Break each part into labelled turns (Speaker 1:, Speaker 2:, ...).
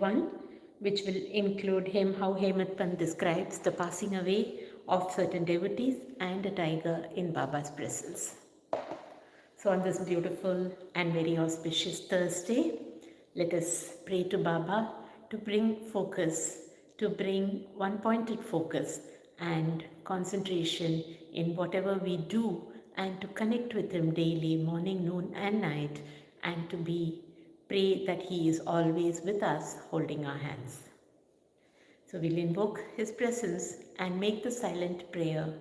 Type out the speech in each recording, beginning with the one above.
Speaker 1: 31, which will include how Hemant Pant describes the passing away of certain devotees and a tiger in Baba's presence. So on this beautiful and very auspicious Thursday, let us pray to Baba to bring focus, to bring one-pointed focus and concentration in whatever we do, and to connect with Him daily, morning, noon and night, and to pray that He is always with us, holding our hands. So we'll invoke His presence and make the silent prayer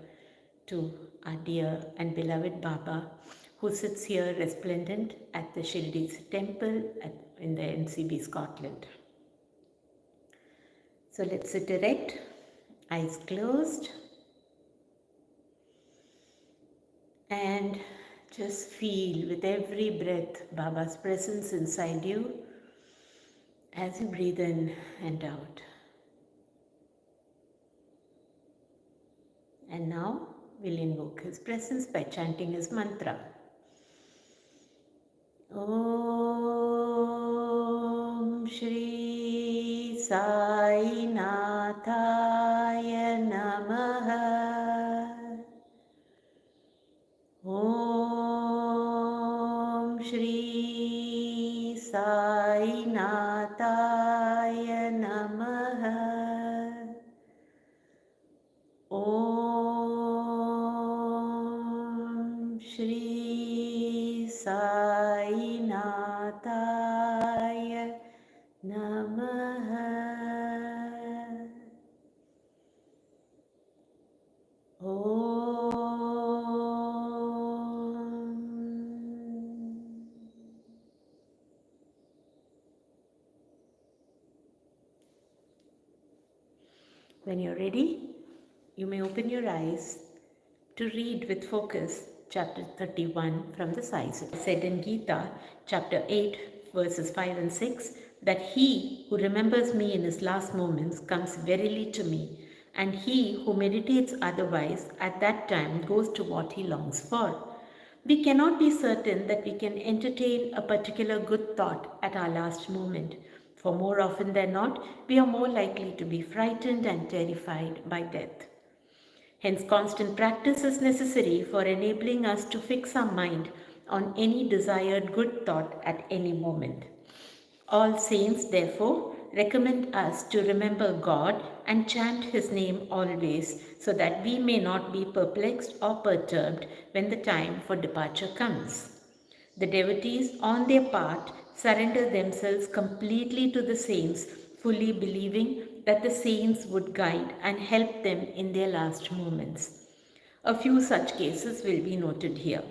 Speaker 1: to our dear and beloved Baba, who sits here resplendent at the Shirdi's temple in the NCB, Scotland. So let's sit erect, eyes closed, and just feel with every breath Baba's presence inside you as you breathe in and out. And now we'll invoke His presence by chanting His mantra. Om Shri Sai Nathaya Namaha. Om Shri Sai Nathaya Namaha. Om Shri Sai Nathaya Namaha. When you're ready, you may open your eyes to read with focus chapter 31 from the Sai Sutra. It said in Gita, chapter 8, verses 5 and 6, that he who remembers me in his last moments comes verily to me, and he who meditates otherwise at that time goes to what he longs for. We cannot be certain that we can entertain a particular good thought at our last moment, for more often than not, we are more likely to be frightened and terrified by death. Hence, constant practice is necessary for enabling us to fix our mind on any desired good thought at any moment. All saints, therefore, recommend us to remember God and chant His name always, so that we may not be perplexed or perturbed when the time for departure comes. The devotees, on their part, surrender themselves completely to the saints, fully believing that the saints would guide and help them in their last moments. A few such cases will be noted here.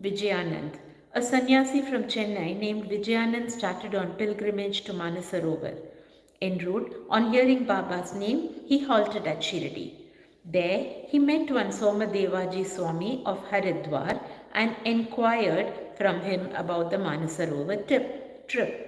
Speaker 1: Vijayanand. A sannyasi from Chennai named Vijayanand started on pilgrimage to Manasarovar. En route, on hearing Baba's name, he halted at Shirdi. There, he met one Somadevaji Swami of Haridwar and inquired from him about the Manasarovar trip.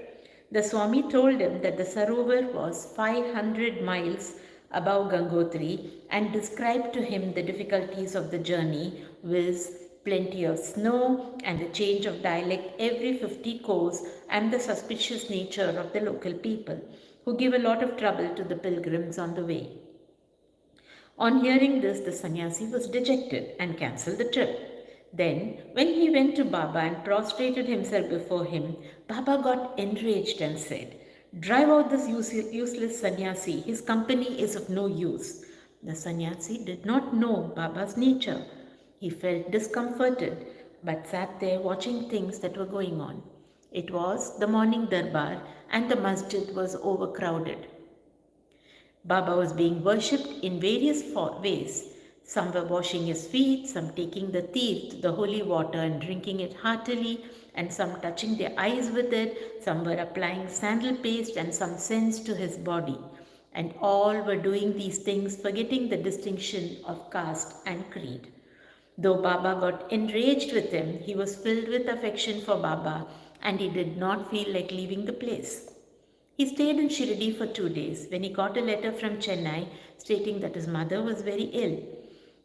Speaker 1: The Swami told him that the Sarovar was 500 miles above Gangotri and described to him the difficulties of the journey, with plenty of snow and the change of dialect every 50 kos, and the suspicious nature of the local people, who give a lot of trouble to the pilgrims on the way. On hearing this, the sannyasi was dejected and cancelled the trip. Then, when he went to Baba and prostrated himself before him, Baba got enraged and said, "Drive out this useless sannyasi. His company is of no use." The sannyasi did not know Baba's nature. He felt discomforted, but sat there watching things that were going on. It was the morning darbar, and the masjid was overcrowded. Baba was being worshipped in various ways. Some were washing his feet, some taking the teert, the holy water, and drinking it heartily, and some touching their eyes with it, some were applying sandal paste and some scents to his body. And all were doing these things forgetting the distinction of caste and creed. Though Baba got enraged with him, he was filled with affection for Baba, and he did not feel like leaving the place. He stayed in Shirdi for 2 days when he got a letter from Chennai stating that his mother was very ill.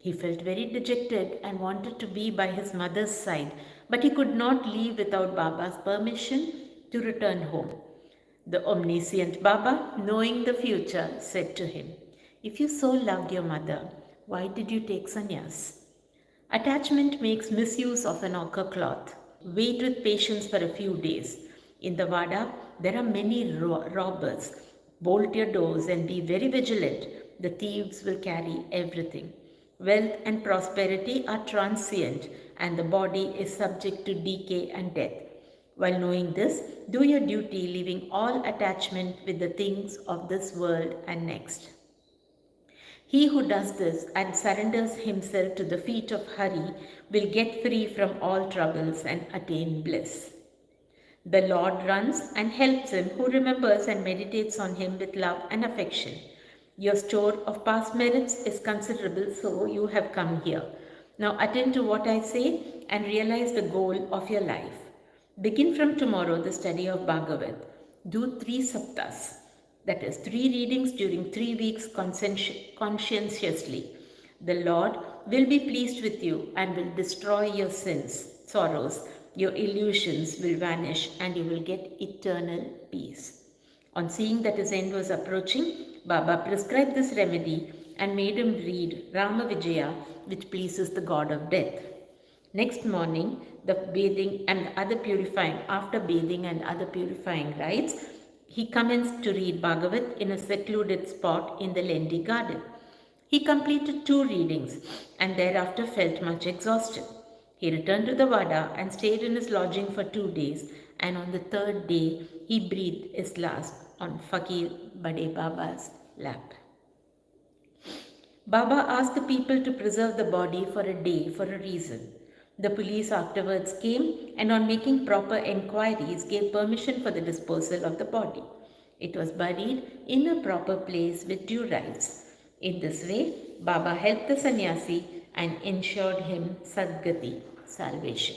Speaker 1: He felt very dejected and wanted to be by his mother's side, but he could not leave without Baba's permission to return home. The omniscient Baba, knowing the future, said to him, "If you so loved your mother, why did you take sannyas?" Attachment makes misuse of an ochre cloth. Wait with patience for a few days. In the Vada, there are many robbers. Bolt your doors and be very vigilant. The thieves will carry everything. Wealth and prosperity are transient, and the body is subject to decay and death. While knowing this, do your duty, leaving all attachment with the things of this world and next. He who does this and surrenders himself to the feet of Hari will get free from all troubles and attain bliss. The Lord runs and helps him who remembers and meditates on him with love and affection. Your store of past merits is considerable, so you have come here. Now attend to what I say and realize the goal of your life. Begin from tomorrow the study of Bhagavad. Do 3 saptas, that is 3 readings during 3 weeks conscientiously. The Lord will be pleased with you and will destroy your sins, sorrows. Your illusions will vanish and you will get eternal peace. On seeing that his end was approaching, Baba prescribed this remedy and made him read Rama Vijaya, which pleases the god of death. Next morning, after bathing and other purifying rites, he commenced to read Bhagavad in a secluded spot in the Lendi garden. He completed 2 readings and thereafter felt much exhausted. He returned to the Vada and stayed in his lodging for 2 days, and on the 3rd day he breathed his last on Fakir Bade Baba's lap. Baba asked the people to preserve the body for a day for a reason. The police afterwards came and on making proper enquiries gave permission for the disposal of the body. It was buried in a proper place with due rites. In this way, Baba helped the sannyasi and ensured him Sadgati, salvation.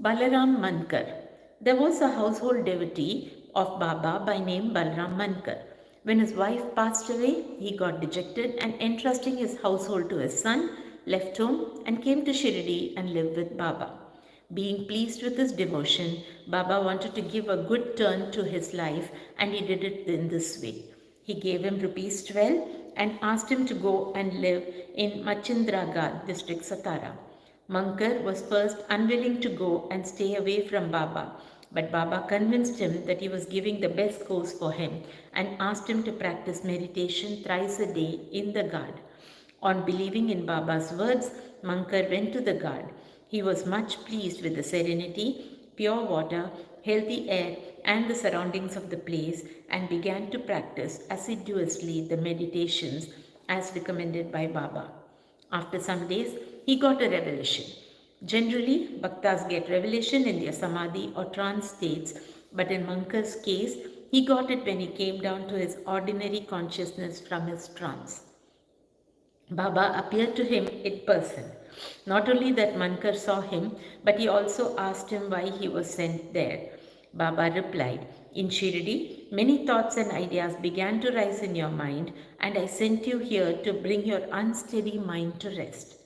Speaker 1: Balaram Mankar. There was a household devotee of Baba by name Balaram Mankar. When his wife passed away, he got dejected and entrusting his household to his son, left home and came to Shirdi and lived with Baba. Being pleased with his devotion, Baba wanted to give a good turn to his life and he did it in this way. He gave him rupees 12 and asked him to go and live in Machindragarh district Satara. Mankar was first unwilling to go and stay away from Baba, but Baba convinced him that he was giving the best course for him and asked him to practice meditation thrice a day in the guard. On believing in Baba's words, Mankar went to the guard. He was much pleased with the serenity, pure water, healthy air, and the surroundings of the place and began to practice assiduously the meditations as recommended by Baba. After some days, he got a revelation. Generally, bhaktas get revelation in their samadhi or trance states, but in Mankar's case, he got it when he came down to his ordinary consciousness from his trance. Baba appeared to him in person. Not only that Mankar saw him, but he also asked him why he was sent there. Baba replied, "In Shirdi, many thoughts and ideas began to rise in your mind, and I sent you here to bring your unsteady mind to rest.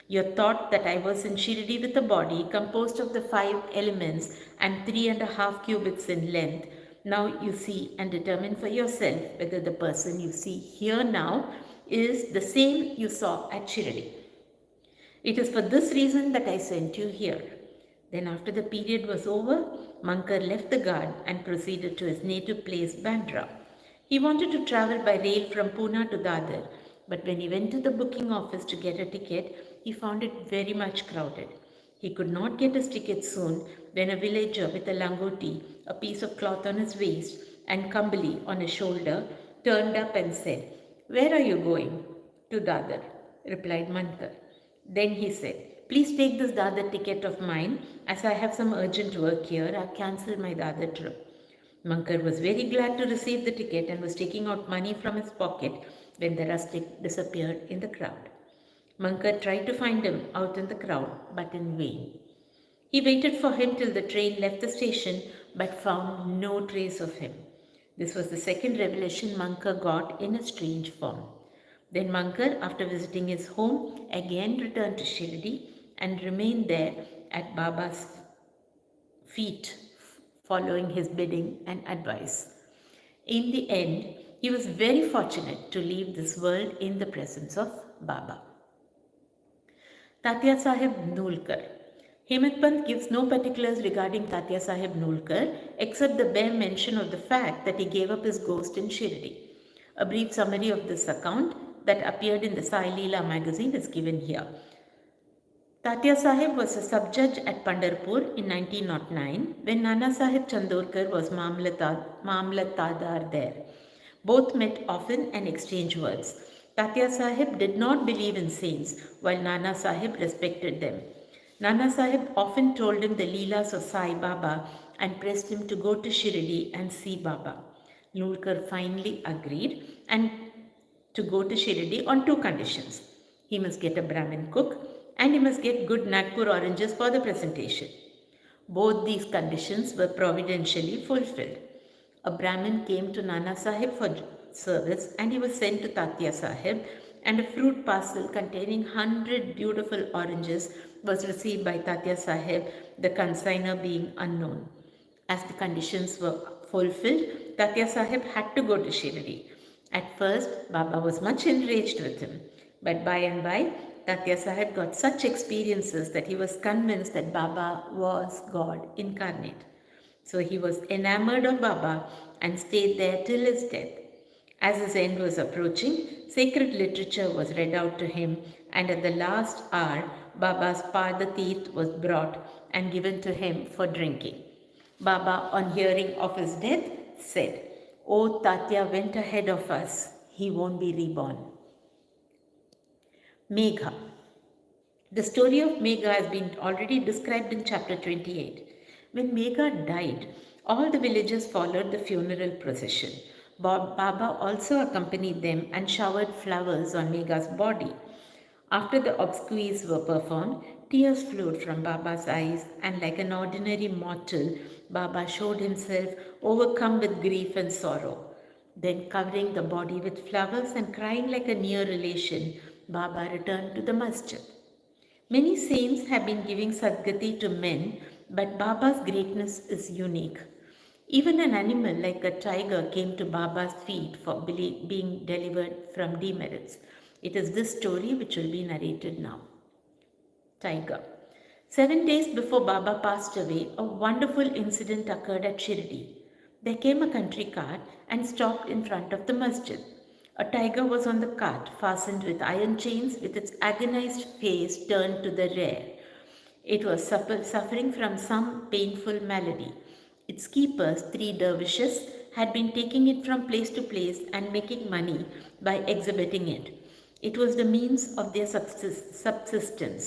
Speaker 1: You thought that I was in Shirdi with a body composed of the 5 elements and 3.5 cubits in length. Now you see and determine for yourself whether the person you see here now is the same you saw at Shirdi. It is for this reason that I sent you here." Then after the period was over, Mankar left the guard and proceeded to his native place Bandra. He wanted to travel by rail from Pune to Dadar, but when he went to the booking office to get a ticket, he found it very much crowded. He could not get his ticket soon when a villager with a langoti, a piece of cloth on his waist, and kambali on his shoulder, turned up and said, "Where are you going?" "To Dadar," replied Mankar. Then he said, "Please take this Dadar ticket of mine. As I have some urgent work here, I cancelled my Dadar trip." Mankar was very glad to receive the ticket and was taking out money from his pocket when the rustic disappeared in the crowd. Mankar tried to find him out in the crowd, but in vain. He waited for him till the train left the station, but found no trace of him. This was the second revelation Mankar got in a strange form. Then Mankar, after visiting his home, again returned to Shirdi and remained there at Baba's feet following his bidding and advice. In the end, he was very fortunate to leave this world in the presence of Baba. Tatya Sahib Nulkar. Hemant Pant gives no particulars regarding Tatya Sahib Nulkar except the bare mention of the fact that he gave up his ghost in Shirdi. A brief summary of this account that appeared in the Sai Leela magazine is given here. Tatya Sahib was a sub-judge at Pandharpur in 1909 when Nana Sahib Chandorkar was Mamlatadar there. Both met often and exchanged words. Tatya Sahib did not believe in saints, while Nana Sahib respected them. Nana Sahib often told him the Leelas of Sai Baba and pressed him to go to Shirdi and see Baba. Nulkar finally agreed and to go to Shirdi on two conditions. He must get a Brahmin cook and he must get good Nagpur oranges for the presentation. Both these conditions were providentially fulfilled. A Brahmin came to Nana Sahib for service and he was sent to Tatya Sahib, and a fruit parcel containing 100 beautiful oranges was received by Tatya Sahib, the consignor being unknown. As the conditions were fulfilled, Tatya Sahib had to go to Shirdi. At first, Baba was much enraged with him, but by and by, Tatya Sahib got such experiences that he was convinced that Baba was God incarnate. So he was enamored of Baba and stayed there till his death. As his end was approaching, sacred literature was read out to him, and at the last hour, Baba's Padateeth was brought and given to him for drinking. Baba, on hearing of his death, said, "Oh, Tatya went ahead of us. He won't be reborn." Megha. The story of Megha has been already described in chapter 28. When Megha died, all the villagers followed the funeral procession. Baba also accompanied them and showered flowers on Megha's body. After the obsequies were performed, tears flowed from Baba's eyes, and like an ordinary mortal, Baba showed himself overcome with grief and sorrow. Then, covering the body with flowers and crying like a near relation, Baba returned to the masjid. Many saints have been giving Sadgati to men, but Baba's greatness is unique. Even an animal like a tiger came to Baba's feet for being delivered from demerits. It is this story which will be narrated now. Tiger. 7 days before Baba passed away, a wonderful incident occurred at Shirdi. There came a country cart and stopped in front of the masjid. A tiger was on the cart, fastened with iron chains, with its agonized face turned to the rear. It was suffering from some painful malady. Its keepers, 3 dervishes, had been taking it from place to place and making money by exhibiting it. It was the means of their subsistence.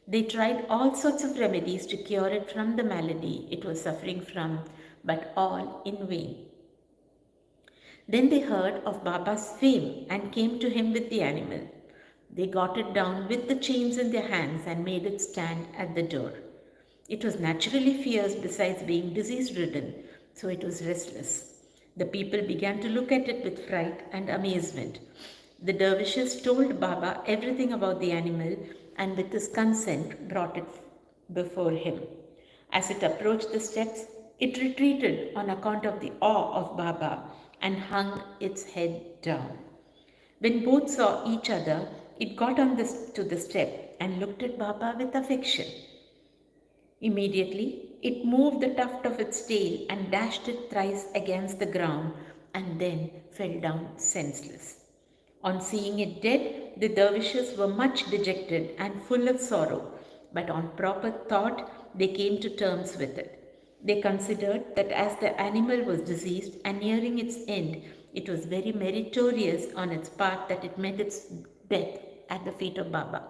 Speaker 1: They tried all sorts of remedies to cure it from the malady it was suffering from, but all in vain. Then they heard of Baba's fame and came to him with the animal. They got it down with the chains in their hands and made it stand at the door. It was naturally fierce besides being disease-ridden, so it was restless. The people began to look at it with fright and amazement. The dervishes told Baba everything about the animal and with his consent brought it before him. As it approached the steps, it retreated on account of the awe of Baba and hung its head down. When both saw each other, it got on to the step and looked at Baba with affection. Immediately, it moved the tuft of its tail and dashed it thrice against the ground and then fell down senseless. On seeing it dead, the dervishes were much dejected and full of sorrow, but on proper thought, they came to terms with it. They considered that as the animal was diseased and nearing its end, it was very meritorious on its part that it met its death at the feet of Baba.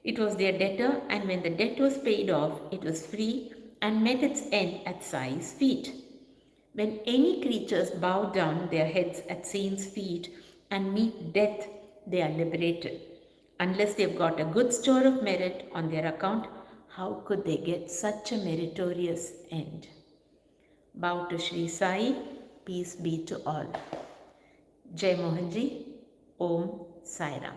Speaker 1: It was their debtor, and when the debt was paid off, it was free and met its end at Sai's feet. When any creatures bow down their heads at saints' feet and meet death, they are liberated. Unless they've got a good store of merit on their account, how could they get such a meritorious end? Bow to Sri Sai, peace be to all. Jai Mohanji, Om Sai Ram.